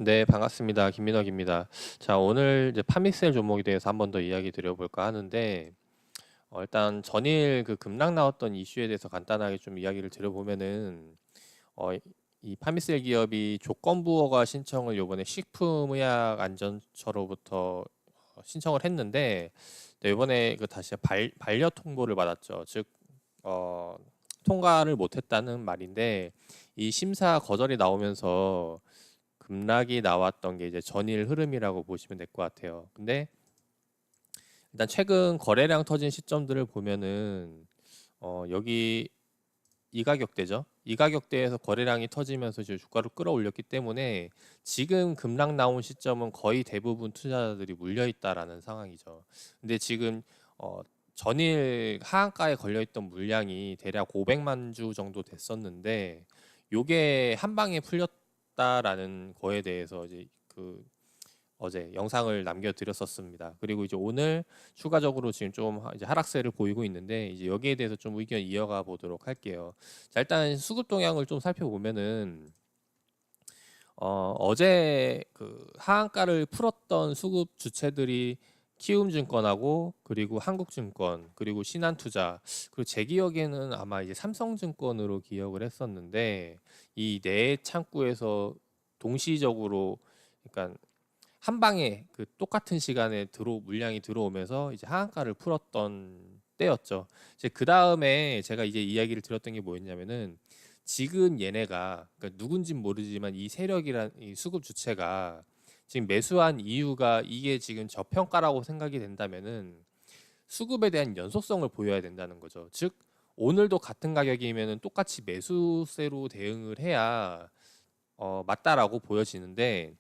네, 반갑습니다. 김민혁입니다. 자, 오늘 이제 파미셀 종목에 대해서 한 번 더 이야기 드려볼까 하는데, 일단 전일 그 급락 나왔던 이슈에 대해서 간단하게 좀 이야기를 드려보면은, 어, 이 파미셀 기업이 조건부 허가 신청을 요번에 식품의약안전처로부터 신청을 했는데, 네, 요번에 그 다시 반려 통보를 받았죠. 즉, 어, 통과를 못했다는 말인데, 이 심사 거절이 나오면서 급락이 나왔던 게 이제 전일 흐름이라고 보시면 될 것 같아요. 근데 일단 최근 거래량 터진 시점들을 보면은 여기 이 가격대죠. 이 가격대에서 거래량이 터지면서 이제 주가를 끌어올렸기 때문에 지금 급락 나온 시점은 거의 대부분 투자자들이 물려 있다라는 상황이죠. 근데 지금 어, 전일 하한가에 걸려 있던 물량이 대략 500만 주 정도 됐었는데 요게 한 방에 풀렸다라는 거에 대해서 이제 그 어제 영상을 남겨드렸었습니다. 그리고 이제 오늘 추가적으로 지금 좀 이제 하락세를 보이고 있는데 이제 여기에 대해서 좀 의견 이어가 보도록 할게요. 자, 일단 수급 동향을 좀 살펴보면은 어제 그 하한가를 풀었던 수급 주체들이 키움증권하고 그리고 한국증권 그리고 신한투자 그리고 제 기억에는 아마 이제 삼성증권으로 기억을 했었는데 이 네 창구에서 동시적으로 그러니까 한 방에 그 똑같은 시간에 물량이 들어오면서 이제 하한가를 풀었던 때였죠. 이제 그 다음에 제가 이제 이야기를 드렸던 게 뭐였냐면은 지금 얘네가 그러니까 누군진 모르지만 이 세력이란 이 수급 주체가 지금 매수한 이유가 이게 지금 저평가라고 생각이 된다면은 수급에 대한 연속성을 보여야 된다는 거죠. 즉 오늘도 같은 가격이면은 똑같이 매수세로 대응을 해야 맞다라고 보여지는데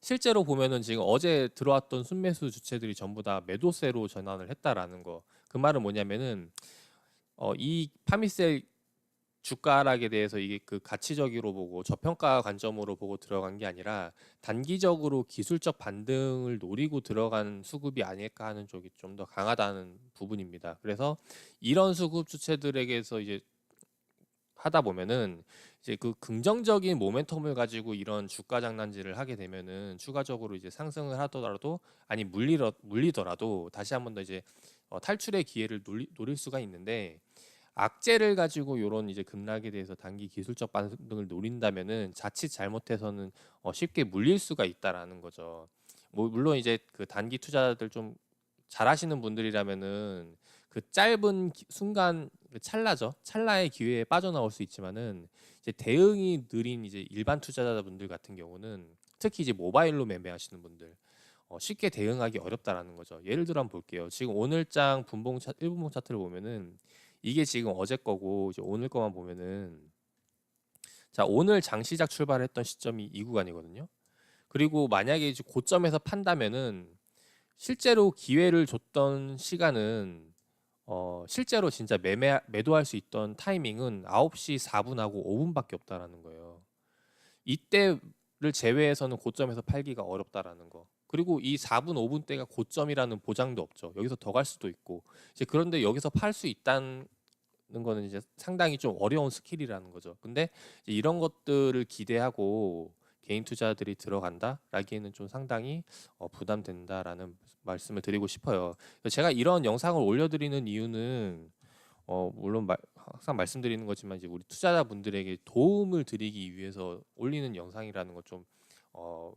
실제로 보면은 지금 어제 들어왔던 순매수 주체들이 전부 다 매도세로 전환을 했다라는 거. 그 말은 뭐냐면은 이 파미셀 주가 하락에 대해서 이게 그 가치적으로 보고 저평가 관점으로 보고 들어간 게 아니라 단기적으로 기술적 반등을 노리고 들어간 수급이 아닐까 하는 쪽이 좀 더 강하다는 부분입니다. 그래서 이런 수급 주체들에게서 이제 하다 보면은 이제 그 긍정적인 모멘텀을 가지고 이런 주가 장난질을 하게 되면은 추가적으로 이제 상승을 하더라도 아니 물리더라도 다시 한번 더 이제 탈출의 기회를 노릴 수가 있는데 악재를 가지고 이런 이제 급락에 대해서 단기 기술적 반등을 노린다면은 자칫 잘못해서는 쉽게 물릴 수가 있다라는 거죠. 뭐 물론 이제 그 단기 투자들 좀 잘하시는 분들이라면은 그 짧은 순간 그 찰나죠. 찰나의 기회에 빠져나올 수 있지만은 이제 대응이 느린 이제 일반 투자자분들 같은 경우는 특히 이제 모바일로 매매하시는 분들 쉽게 대응하기 어렵다라는 거죠. 예를 들어 한번 볼게요. 지금 오늘장 분봉 차 1분봉 차트를 보면은 이게 지금 어제 거고 이제 오늘 거만 보면은 자, 오늘 장 시작 출발했던 시점이 이 구간이거든요. 그리고 만약에 이제 고점에서 판다면은 실제로 기회를 줬던 시간은 실제로 진짜 매도할 수 있던 타이밍은 9시 4분하고 5분밖에 없다라는 거예요. 이때를 제외해서는 고점에서 팔기가 어렵다라는 거. 그리고 이 4분 5분 대가 고점이라는 보장도 없죠. 여기서 더 갈 수도 있고. 이제 그런데 여기서 팔 수 있다는 거는 이제 상당히 좀 어려운 스킬이라는 거죠. 근데 이제 이런 것들을 기대하고 개인 투자들이 들어간다라기에는 좀 상당히 부담된다라는 말씀을 드리고 싶어요. 제가 이런 영상을 올려드리는 이유는 물론 항상 말씀드리는 거지만 이제 우리 투자자분들에게 도움을 드리기 위해서 올리는 영상이라는 거 좀 어,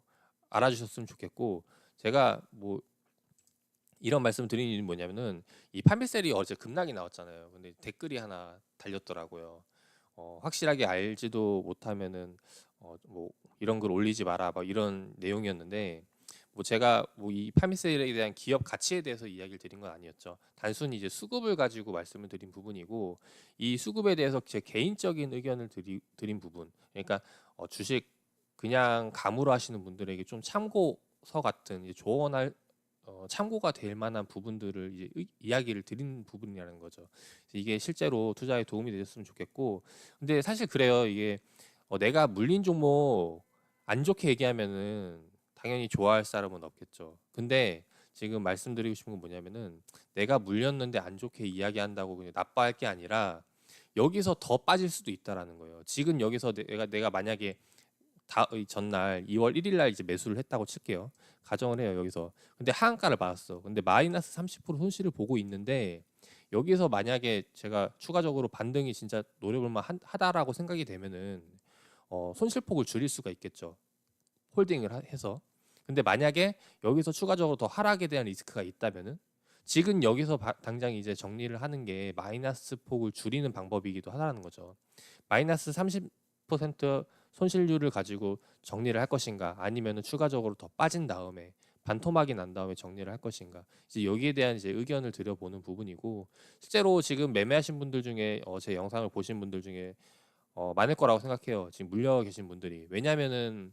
알아주셨으면 좋겠고 제가 뭐 이런 말씀 드리는 이유는 뭐냐면은 이 판비셀이 어제 급락이 나왔잖아요. 근데 댓글이 하나 달렸더라고요. 확실하게 알지도 못하면은 뭐 이런 글 올리지 마라 막 이런 내용이었는데 뭐 제가 뭐 이 파미세일에 대한 기업 가치에 대해서 이야기를 드린 건 아니었죠. 단순히 이제 수급을 가지고 말씀을 드린 부분이고 이 수급에 대해서 제 개인적인 의견을 드린 부분. 그러니까 주식 그냥 감으로 하시는 분들에게 좀 참고서 같은 이제 조언할 참고가 될 만한 부분들을 이제 이야기를 드린 부분이라는 거죠. 그래서 이게 실제로 투자에 도움이 되셨으면 좋겠고, 근데 사실 그래요. 이게 내가 물린 종목 안 좋게 얘기하면은 당연히 좋아할 사람은 없겠죠. 근데 지금 말씀드리고 싶은 건 뭐냐면은 내가 물렸는데 안 좋게 이야기한다고 그냥 나빠할 게 아니라 여기서 더 빠질 수도 있다라는 거예요. 지금 여기서 내가 만약에 이 전날 2월 1일 날 이제 매수를 했다고 칠게요. 가정을 해요 여기서. 근데 하한가를 받았어. 근데 마이너스 30% 손실을 보고 있는데 여기서 만약에 제가 추가적으로 반등이 진짜 노려볼만 하다라고 생각이 되면은 손실폭을 줄일 수가 있겠죠. 홀딩을 해서. 근데 만약에 여기서 추가적으로 더 하락에 대한 리스크가 있다면은 지금 여기서 당장 이제 정리를 하는 게 마이너스 폭을 줄이는 방법이기도 하다는 거죠. 마이너스 30% 손실률을 가지고 정리를 할 것인가, 아니면은 추가적으로 더 빠진 다음에 반토막이 난 다음에 정리를 할 것인가, 이제 여기에 대한 이제 의견을 드려보는 부분이고, 실제로 지금 매매하신 분들 중에 제 영상을 보신 분들 중에 많을 거라고 생각해요. 지금 물려 계신 분들이. 왜냐면은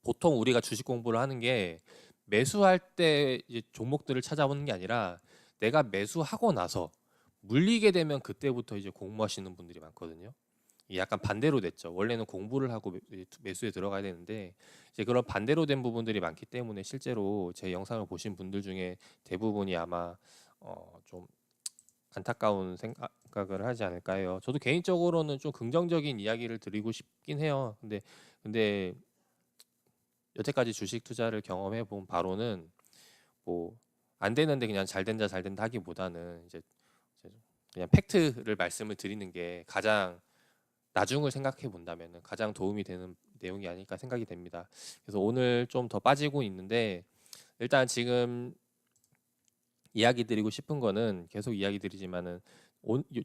보통 우리가 주식 공부를 하는 게 매수할 때 이제 종목들을 찾아보는 게 아니라 내가 매수하고 나서 물리게 되면 그때부터 이제 공부하시는 분들이 많거든요. 이게 약간 반대로 됐죠. 원래는 공부를 하고 매수에 들어가야 되는데 이제 그런 반대로 된 부분들이 많기 때문에 실제로 제 영상을 보신 분들 중에 대부분이 아마 좀 안타까운 생각을 하지 않을까 해요. 저도 개인적으로는 좀 긍정적인 이야기를 드리고 싶긴 해요. 근데 여태까지 주식 투자를 경험해 본 바로는 뭐 안 되는데 그냥 잘 된다 잘 된다 하기보다는 이제 그냥 팩트를 말씀을 드리는 게 가장 나중을 생각해 본다면 가장 도움이 되는 내용이 아닐까 생각이 됩니다. 그래서 오늘 좀 더 빠지고 있는데 일단 지금 이야기 드리고 싶은 거는 계속 이야기 드리지만은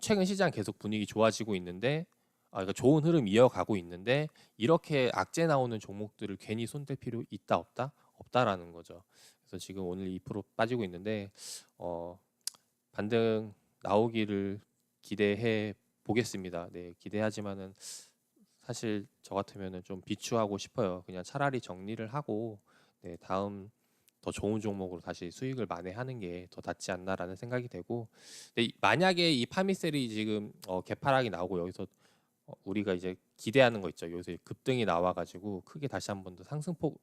최근 시장 계속 분위기 좋아지고 있는데 그러니까 좋은 흐름 이어가고 있는데 이렇게 악재 나오는 종목들을 괜히 손댈 필요 있다 없다? 없다라는 거죠. 그래서 지금 오늘 2% 빠지고 있는데 반등 나오기를 기대해 보겠습니다. 네, 기대하지만은 사실 저 같으면은 좀 비추하고 싶어요. 그냥 차라리 정리를 하고 네, 다음 더 좋은 종목으로 다시 수익을 만회하는 게 더 낫지 않나라는 생각이 되고, 근데 만약에 이 파미셀이 지금 개파락이 나오고 여기서 우리가 이제 기대하는 거 있죠. 여기서 급등이 나와가지고 크게 다시 한번 더 상승폭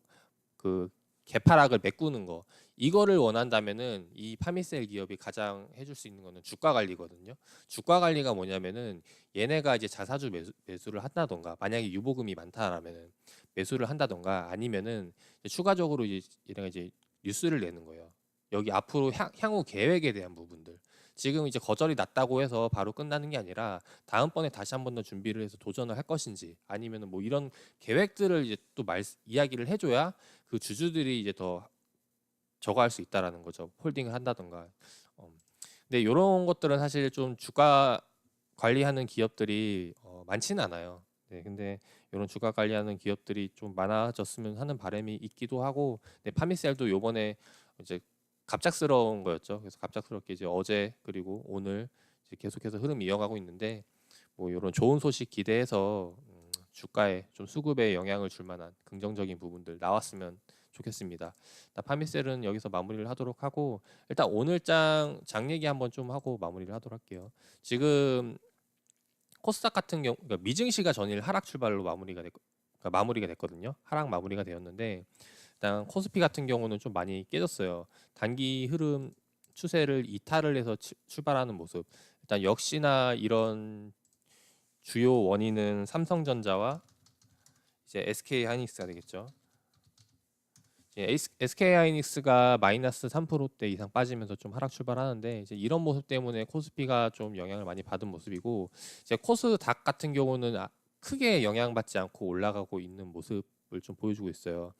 그 개파락을 메꾸는 거, 이거를 원한다면은 이 파미셀 기업이 가장 해줄 수 있는 거는 주가 관리거든요. 주가 관리가 뭐냐면은 얘네가 이제 자사주 매수를 한다던가, 만약에 유보금이 많다라면은 매수를 한다던가, 아니면은 추가적으로 이제 얘네가 이제 뉴스를 내는 거예요. 여기 앞으로 향후 계획에 대한 부분들. 지금 이제 거절이 났다고 해서 바로 끝나는 게 아니라 다음번에 다시 한 번 더 준비를 해서 도전을 할 것인지, 아니면은 뭐 이런 계획들을 이제 또 이야기를 해줘야 그 주주들이 이제 더 저거 할 수 있다라는 거죠. 홀딩을 한다던가. 근데 이런 것들은 사실 좀 주가 관리하는 기업들이 많지는 않아요. 네, 근데 이런 주가 관리하는 기업들이 좀 많아졌으면 하는 바람이 있기도 하고, 네, 파미셀도 요번에 이제 갑작스러운 거였죠. 그래서 갑작스럽게 이제 어제 그리고 오늘 이제 계속해서 흐름 이어가고 있는데, 뭐 이런 좋은 소식 기대해서 주가에 좀 수급에 영향을 줄 만한 긍정적인 부분들 나왔으면 좋겠습니다. 파미셀은 여기서 마무리를 하도록 하고, 일단 오늘 장 얘기 한번 좀 하고 마무리를 하도록 할게요. 지금 코스닥 같은 경우, 그러니까 미증시가 전일 하락 출발로 그러니까 마무리가 됐거든요. 하락 마무리가 되었는데 일단 코스피 같은 경우는 좀 많이 깨졌어요. 단기 흐름 추세를 이탈을 해서 출발하는 모습. 일단 역시나 이런 주요 원인은 삼성전자와 이제 SK 하이닉스가 되겠죠. SK 하이닉스가 마이너스 3%대 이상 빠지면서 좀 하락 출발하는데, 이제 이런 모습 때문에 코스피가 좀 영향을 많이 받은 모습이고, 이제 코스닥 같은 경우는 크게 영향받지 않고 올라가고 있는 모습을 좀 보여주고 있어요.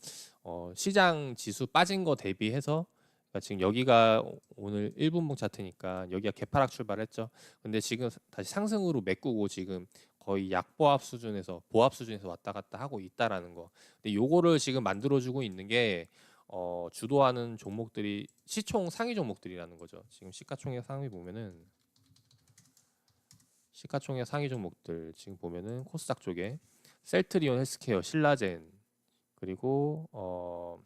시장 지수 빠진 거 대비해서, 그러니까 지금 여기가 오늘 1분봉 차트니까 여기가 개파락 출발했죠. 근데 지금 다시 상승으로 메꾸고 지금 거의 약보합 수준에서 보합 수준에서 왔다 갔다 하고 있다라는 거. 근데 요거를 지금 만들어주고 있는 게 주도하는 종목들이 시총 상위 종목들이라는 거죠. 지금 시가총액 상위 보면은 시가총액 상위 종목들 지금 보면은 코스닥 쪽에 셀트리온 헬스케어, 신라젠, 그리고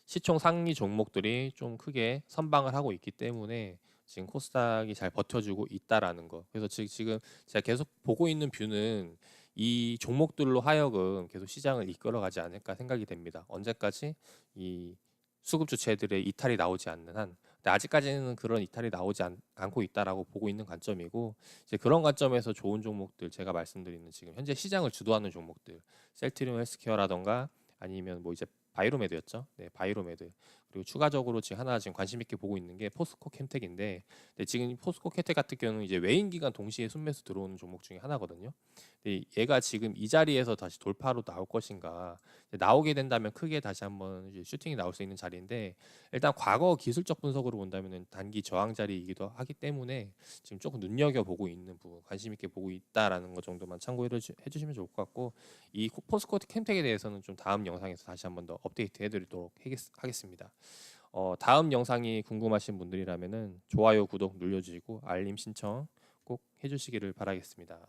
시총 상위 종목들이 좀 크게 선방을 하고 있기 때문에 지금 코스닥이 잘 버텨주고 있다라는 거. 그래서 지금 제가 계속 보고 있는 뷰는 이 종목들로 하여금 계속 시장을 이끌어가지 않을까 생각이 됩니다. 언제까지 이 수급 주체들의 이탈이 나오지 않는 한. 근데 아직까지는 그런 이탈이 나오지 않고 있다라고 보고 있는 관점이고 이제 그런 관점에서 좋은 종목들 제가 말씀드리는 지금 현재 시장을 주도하는 종목들 셀트리온 헬스케어라던가 아니면 뭐 이제 바이로메드였죠. 네, 바이로메드. 그리고 추가적으로 지금 하나 지금 관심 있게 보고 있는 게 포스코 캠텍인데 지금 포스코 캠텍 같은 경우는 이제 외인 기관 동시에 순매수 들어오는 종목 중에 하나거든요. 근데 얘가 지금 이 자리에서 다시 돌파로 나올 것인가 나오게 된다면 크게 다시 한번 이제 슈팅이 나올 수 있는 자리인데 일단 과거 기술적 분석으로 본다면은 단기 저항 자리이기도 하기 때문에 지금 조금 눈여겨 보고 있는 부분, 관심 있게 보고 있다라는 것 정도만 참고해 주시면 좋을 것 같고 이 포스코 캠텍에 대해서는 좀 다음 영상에서 다시 한번 더 업데이트 해드리도록 하겠습니다. 다음 영상이 궁금하신 분들이라면은 좋아요, 구독 눌러주시고 알림 신청 꼭 해주시기를 바라겠습니다.